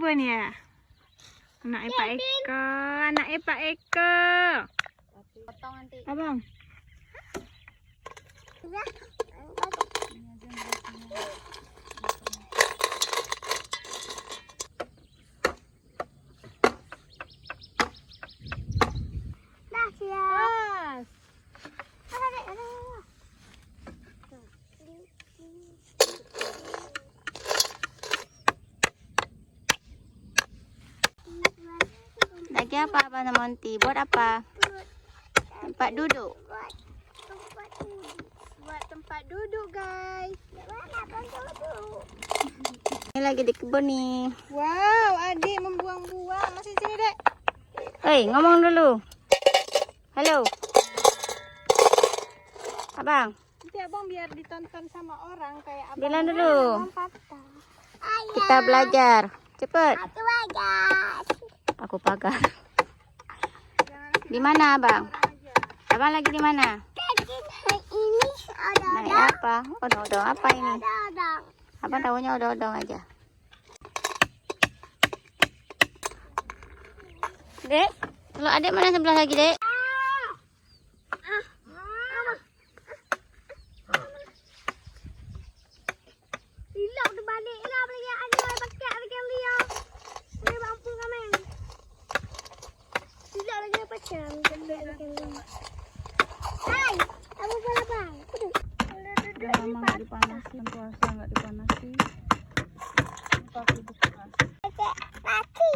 kebun ya? Anak Pak Eko, anak Pak Eko. Potong nanti. Abang. Dah siap. Lagi apa Abang Monty? Buat apa? Tempat duduk. Buat tempat duduk, guys. Ini lagi di kebun nih. Wow, adik membuang-buang. Masih sini, Dek. Hei, ngomong dulu. Halo. Abang, Nanti abang biar ditonton sama orang kayak abang. bilang dulu. Patah. Kita belajar. Cepet. Aku bagas. Aku pagar. Di mana Abang? Abang lagi di mana? Ini ada Naik apa? Odong-odong apa ini? odong. Abang tahunya odong-odong aja. Dek, kalau adik mana sebelah lagi, Dek? Hilap tu balik lah pergi ada pakai pergi dia. Dia mampu kami. Hilap lagi pakai. Hai, kamu bola bang. Udah lama nggak dipanasin, puasa nggak dipanasin. Pakai bekas. Mati.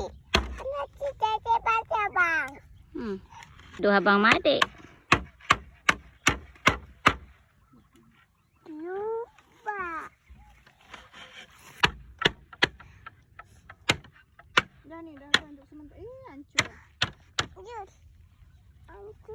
Mati cece pakai bang. Duh Abang Made.